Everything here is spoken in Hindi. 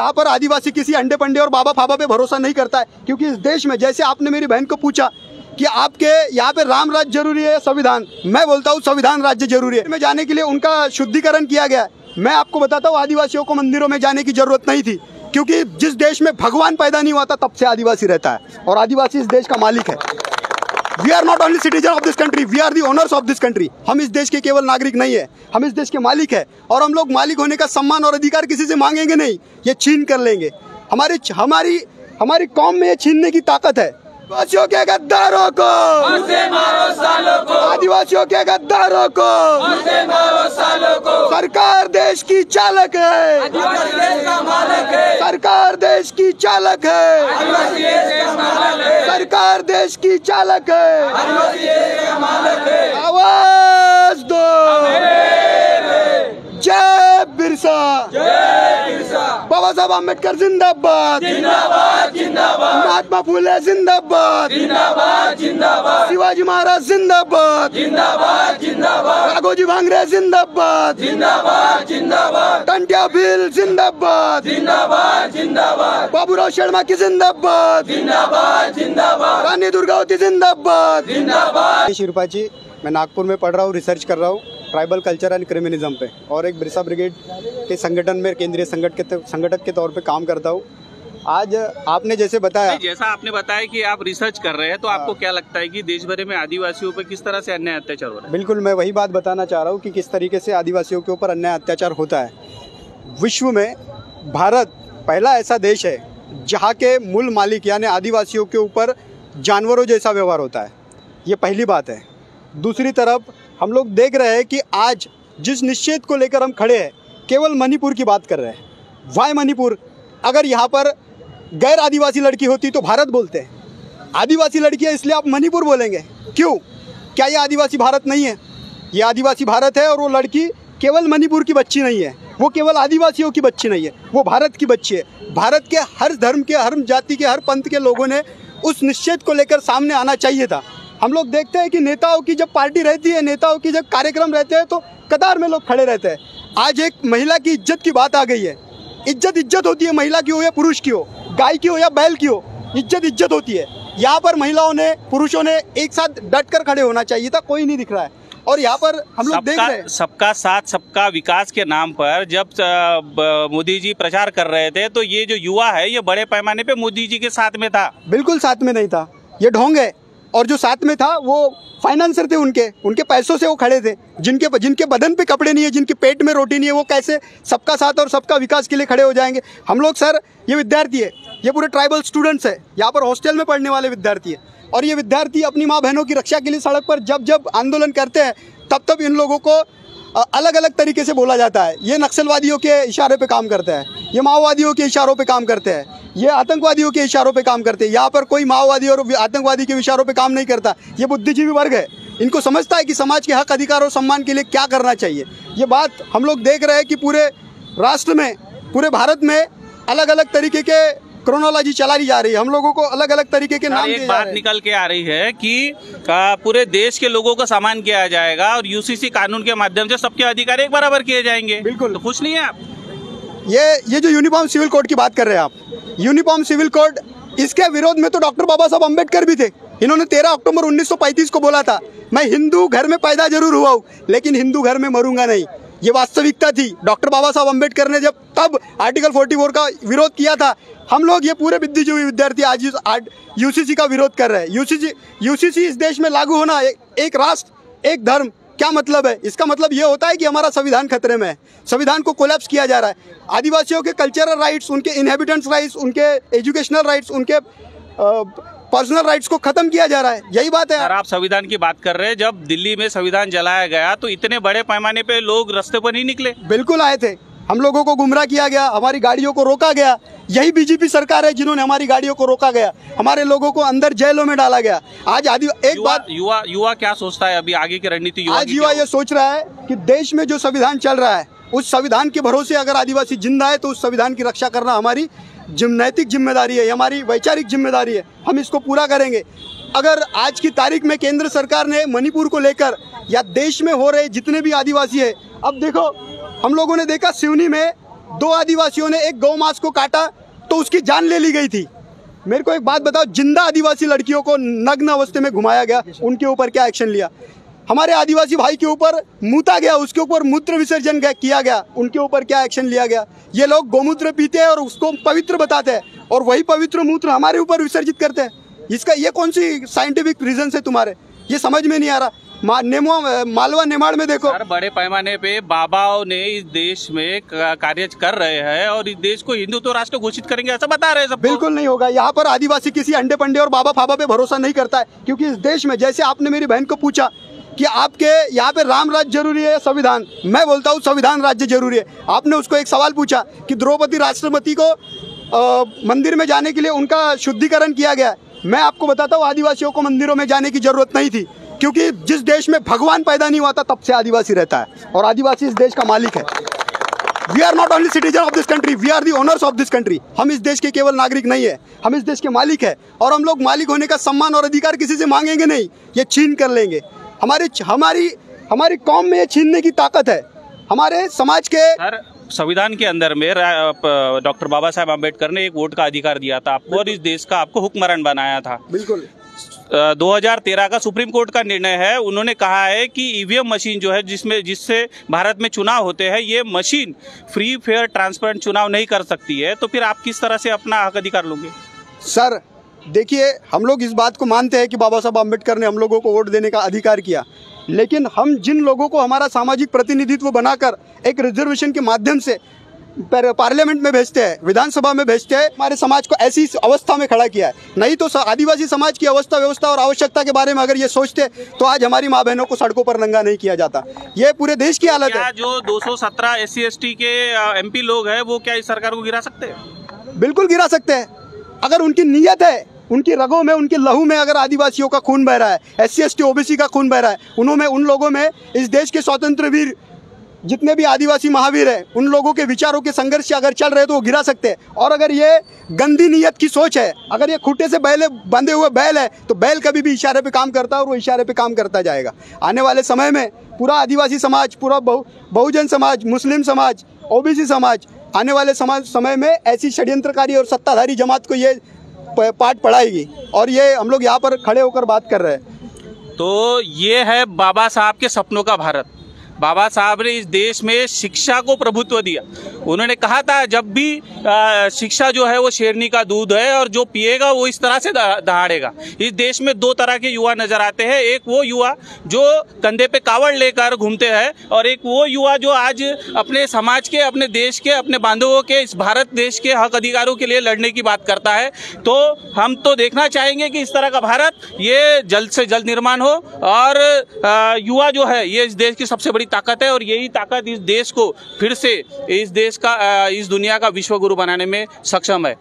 यहाँ पर आदिवासी किसी अंडे पंडे और बाबा फाबा पे भरोसा नहीं करता है, क्योंकि इस देश में, जैसे आपने मेरी बहन को पूछा कि आपके यहाँ पे राम राज्य जरूरी है संविधान, मैं बोलता हूँ संविधान राज्य जरूरी है। में जाने के लिए उनका शुद्धिकरण किया गया है। मैं आपको बताता हूँ, आदिवासियों को मंदिरों में जाने की जरूरत नहीं थी, क्योंकि जिस देश में भगवान पैदा नहीं हुआ था तब से आदिवासी रहता है और आदिवासी इस देश का मालिक है। We are not only citizen of this country, we are the owners of this country. हम इस देश के केवल नागरिक नहीं है, हम इस देश के मालिक है और हम लोग मालिक होने का सम्मान और अधिकार किसी से मांगेंगे नहीं, ये छीन कर लेंगे। हमारी कौम में ये छीनने की ताकत है। आदिवासियों के गद्दारों को मारो सालों को, आदिवासियों के गद्दारों को मारो सालों को। सरकार देश की चालक है, आदिवासी देश का मालिक है। सरकार देश की चालक है, आदिवासी देश का मालिक है। सरकार देश की चालक है, आदिवासी देश का मालिक है। आवाज दो, जय बिरसा, जय बिरसा। बाबा साहब अम्बेडकर जिंदाबाद, जिंदाबाद जिंदाबाद। महात्मा फुले जिंदाबाद, जिंदाबाद जिंदाबाद। शिवाजी महाराज जिंदाबाद, जिंदाबाद जिंदाबाद। राघोजी भांगरे जिंदाबाद, जिंदाबाद जिंदाबाद। टंट्या भील जिंदाबाद, जिंदाबाद जिंदाबाद। बाबूराव शर्मा की जिंदाबाद, जिंदाबाद जिंदाबाद। रानी दुर्गावती जिंदाबाद, जिंदाबाद। शिरपाची, मैं नागपुर में पढ़ रहा हूँ, रिसर्च कर रहा हूँ ट्राइबल कल्चर एंड क्रिमिनिज्म पे, और एक बिरसा ब्रिगेड के संगठन में केंद्रीय संगठक के तौर पे काम करता हूँ। आज आपने जैसे बताया, कि आप रिसर्च कर रहे हैं, तो आपको क्या लगता है कि देश भर में आदिवासियों पर किस तरह से अन्याय अत्याचार हो रहा है? बिल्कुल, मैं वही बात बताना चाह रहा हूँ कि किस तरीके से आदिवासियों के ऊपर अन्याय अत्याचार होता है। विश्व में भारत पहला ऐसा देश है जहाँ के मूल मालिक यानी आदिवासियों के ऊपर जानवरों जैसा व्यवहार होता है, ये पहली बात है। दूसरी तरफ हम लोग देख रहे हैं कि आज जिस निषेध को लेकर हम खड़े हैं, केवल मणिपुर की बात कर रहे हैं। वाई मणिपुर? अगर यहाँ पर गैर आदिवासी लड़की होती तो भारत बोलते हैं, आदिवासी लड़की है इसलिए आप मणिपुर बोलेंगे, क्यों? क्या ये आदिवासी भारत नहीं है? ये आदिवासी भारत है, और वो लड़की केवल मणिपुर की बच्ची नहीं है, वो केवल आदिवासियों की बच्ची नहीं है, वो भारत की बच्ची है। भारत के हर धर्म के, हर जाति के, हर पंथ के लोगों ने उस निषेध को लेकर सामने आना चाहिए था। हम लोग देखते हैं कि नेताओं की जब पार्टी रहती है, नेताओं की जब कार्यक्रम रहते हैं, तो कतार में लोग खड़े रहते हैं। आज एक महिला की इज्जत की बात आ गई है। इज्जत होती है, महिला की हो या पुरुष की हो, गाय की हो या बैल की हो, इज्जत होती है। यहाँ पर महिलाओं ने, पुरुषों ने एक साथ डटकर खड़े होना चाहिए था, कोई नहीं दिख रहा है। और यहाँ पर हम लोग देख रहे हैं सबका साथ सबका विकास के नाम पर जब मोदी जी प्रचार कर रहे थे, तो ये जो युवा है ये बड़े पैमाने पे मोदी जी के साथ में था। बिल्कुल साथ में नहीं था, ये ढोंग है। और जो साथ में था वो फाइनेंसर थे, उनके पैसों से वो खड़े थे। जिनके बदन पे कपड़े नहीं है, जिनके पेट में रोटी नहीं है, वो कैसे सबका साथ और सबका विकास के लिए खड़े हो जाएंगे? हम लोग सर, ये विद्यार्थी है, ये पूरे ट्राइबल स्टूडेंट्स है, यहाँ पर हॉस्टल में पढ़ने वाले विद्यार्थी है, और ये विद्यार्थी अपनी माँ बहनों की रक्षा के लिए सड़क पर जब आंदोलन करते हैं, तब इन लोगों को अलग अलग तरीके से बोला जाता है। ये नक्सलवादियों के इशारे पे काम करते हैं, ये माओवादियों के इशारों पे काम करते हैं, ये आतंकवादियों के इशारों पे काम करते हैं। यहाँ पर कोई माओवादी और आतंकवादी के इशारों पे काम नहीं करता। ये बुद्धिजीवी वर्ग है, इनको समझता है कि समाज के हक, अधिकार और सम्मान के लिए क्या करना चाहिए। ये बात हम लोग देख रहे हैं कि पूरे राष्ट्र में, पूरे भारत में अलग अलग तरीके के क्रोनोलॉजी चलाई जा रही है। हम लोगों को अलग अलग तरीके के नाम दिए जा रहे हैं। बात निकल के आ रही है कि पूरे देश के लोगों को सम्मान किया जाएगा और यूसीसी कानून के माध्यम से सबके अधिकार एक बराबर किए जाएंगे। बिल्कुल, तो खुश नहीं है आप? ये जो यूनिफॉर्म सिविल कोड की बात कर रहे हैं आप, यूनिफॉर्म सिविल कोड, इसके विरोध में तो डॉक्टर बाबा साहब अम्बेडकर भी थे। इन्होंने 13 अक्टूबर 1935 को बोला था, मैं हिंदू घर में पैदा जरूर हुआ हूँ, लेकिन हिंदू घर में मरूंगा नहीं। ये वास्तविकता थी। डॉक्टर बाबा साहब अम्बेडकर ने जब तब आर्टिकल 44 का विरोध किया था, हम लोग ये पूरे बुद्धिजीवी विद्यार्थी आज यूसीसी का विरोध कर रहे हैं। यूसीसी इस देश में लागू होना, एक राष्ट्र एक धर्म, क्या मतलब है? इसका मतलब ये होता है कि हमारा संविधान खतरे में है, संविधान को कोलैप्स किया जा रहा है। आदिवासियों के कल्चरल राइट्स, उनके इनहेबिटेंट्स राइट्स, उनके एजुकेशनल राइट्स, उनके पर्सनल राइट्स को खत्म किया जा रहा है। यही बात है। सर, आप संविधान की बात कर रहे हैं, जब दिल्ली में संविधान जलाया गया तो इतने बड़े पैमाने पे लोग रास्ते पर नहीं निकले? बिल्कुल आए थे। हम लोगों को गुमराह किया गया, हमारी गाड़ियों को रोका गया। यही बीजेपी सरकार है जिन्होंने हमारी गाड़ियों को रोका गया, हमारे लोगों को अंदर जेलों में डाला गया। आज युवा क्या सोचता है अभी आगे की रणनीति? आज युवा ये सोच रहा है कि देश में जो संविधान चल रहा है, उस संविधान के भरोसे अगर आदिवासी जिंदा है तो उस संविधान की रक्षा करना हमारी नैतिक जिम्मेदारी है, हमारी वैचारिक जिम्मेदारी है। हम इसको पूरा करेंगे। अगर आज की तारीख में केंद्र सरकार ने मणिपुर को लेकर या देश में हो रहे जितने भी आदिवासी है, अब देखो हम लोगों ने देखा सिवनी में 2 आदिवासियों ने एक गौ मांस को काटा तो उसकी जान ले ली गई थी। मेरे को एक बात बताओ, जिंदा आदिवासी लड़कियों को नग्न अवस्था में घुमाया गया, उनके ऊपर क्या एक्शन लिया? हमारे आदिवासी भाई के ऊपर मूता गया, उसके ऊपर मूत्र विसर्जन किया गया, उनके ऊपर क्या एक्शन लिया गया? ये लोग गौमूत्र पीते हैं और उसको पवित्र बताते हैं और वही पवित्र मूत्र हमारे ऊपर विसर्जित करते हैं। इसका ये कौन सी साइंटिफिक रीजन है तुम्हारे? ये समझ में नहीं आ रहा। मालवा नेमाड़ में देखो, बड़े पैमाने पे बाबाओं ने इस देश में कार्य कर रहे हैं और इस देश को हिंदुत्व राष्ट्र घोषित करेंगे ऐसा बता रहे हैं सब। बिल्कुल नहीं होगा। यहाँ पर आदिवासी किसी अंडे पंडे और बाबा फाबा पे भरोसा नहीं करता है, क्योंकि इस देश में, जैसे आपने मेरी बहन को पूछा कि आपके यहाँ पे राम राज्य जरूरी है संविधान, मैं बोलता हूँ संविधान राज्य जरूरी है। आपने उसको एक सवाल पूछा कि द्रौपदी राष्ट्रपति को मंदिर में जाने के लिए उनका शुद्धिकरण किया गया। मैं आपको बताता हूँ, आदिवासियों को मंदिरों में जाने की जरूरत नहीं थी, क्योंकि जिस देश में भगवान पैदा नहीं हुआ था तब से आदिवासी रहता है और आदिवासी इस देश का मालिक है। We are not only citizen of this country, we are the owners of this country. हम इस देश के केवल नागरिक नहीं है, हम इस देश के मालिक है और हम लोग मालिक होने का सम्मान और अधिकार किसी से मांगेंगे नहीं, ये छीन कर लेंगे। हमारी कौम में ये छीनने की ताकत है। हमारे समाज के संविधान के अंदर में डॉक्टर बाबा साहेब आम्बेडकर ने एक वोट का अधिकार दिया था आपको और इस देश का आपको हुक्मरान बनाया था। बिल्कुल 2013 का सुप्रीम कोर्ट का निर्णय है, उन्होंने कहा है कि ईवीएम मशीन जो है जिससे भारत में चुनाव होते हैं, ये मशीन फ्री फेयर ट्रांसपेरेंट चुनाव नहीं कर सकती है। तो फिर आप किस तरह से अपना हक अधिकार लोगे? सर देखिए, हम लोग इस बात को मानते हैं कि बाबा साहब आम्बेडकर ने हम लोगों को वोट देने का अधिकार किया, लेकिन हम जिन लोगों को हमारा सामाजिक प्रतिनिधित्व बनाकर एक रिजर्वेशन के माध्यम से पार्लियामेंट में भेजते हैं, विधानसभा में भेजते हैं, हमारे समाज को ऐसी अवस्था में खड़ा किया है। नहीं तो आदिवासी समाज की अवस्था व्यवस्था और आवश्यकता के बारे में अगर ये सोचते तो आज हमारी माँ बहनों को सड़कों पर नंगा नहीं किया जाता। ये पूरे देश की हालत है। जो 217 SC ST के MP लोग हैं वो क्या इस सरकार को गिरा सकते हैं? बिल्कुल गिरा सकते हैं, अगर उनकी नीयत है, उनकी रगों में, उनके लहू में अगर आदिवासियों का खून बह रहा है, SC ST OBC का खून बह रहा है, उन लोगों में इस देश के स्वतंत्र वीर जितने भी आदिवासी महावीर हैं, उन लोगों के विचारों के संघर्ष से अगर चल रहे तो वो गिरा सकते हैं। और अगर ये गंदी नीयत की सोच है, अगर ये खूंटे से बंधे हुए बैल है, तो बैल कभी भी इशारे पे काम करता है और वो इशारे पे काम करता जाएगा। आने वाले समय में पूरा आदिवासी समाज, पूरा बहुजन समाज, मुस्लिम समाज, OBC समाज, आने वाले समय में ऐसी षड्यंत्रकारी और सत्ताधारी जमात को ये पाठ पढ़ाएगी और ये हम लोग यहाँ पर खड़े होकर बात कर रहे हैं। तो ये है बाबा साहब के सपनों का भारत। बाबा साहब ने इस देश में शिक्षा को प्रभुत्व दिया। उन्होंने कहा था जब भी शिक्षा जो है वो शेरनी का दूध है और जो पिएगा वो इस तरह से दहाड़ेगा। इस देश में 2 तरह के युवा नजर आते हैं, एक वो युवा जो कंधे पे कावड़ लेकर घूमते हैं और एक वो युवा जो आज अपने समाज के, अपने देश के, अपने बांधवों के, इस भारत देश के हक अधिकारों के लिए लड़ने की बात करता है। तो हम तो देखना चाहेंगे कि इस तरह का भारत ये जल्द से जल्द निर्माण हो और युवा जो है ये इस देश की सबसे बड़ी ताकत है और यही ताकत इस देश को फिर से इस दुनिया का विश्व गुरु बनाने में सक्षम है।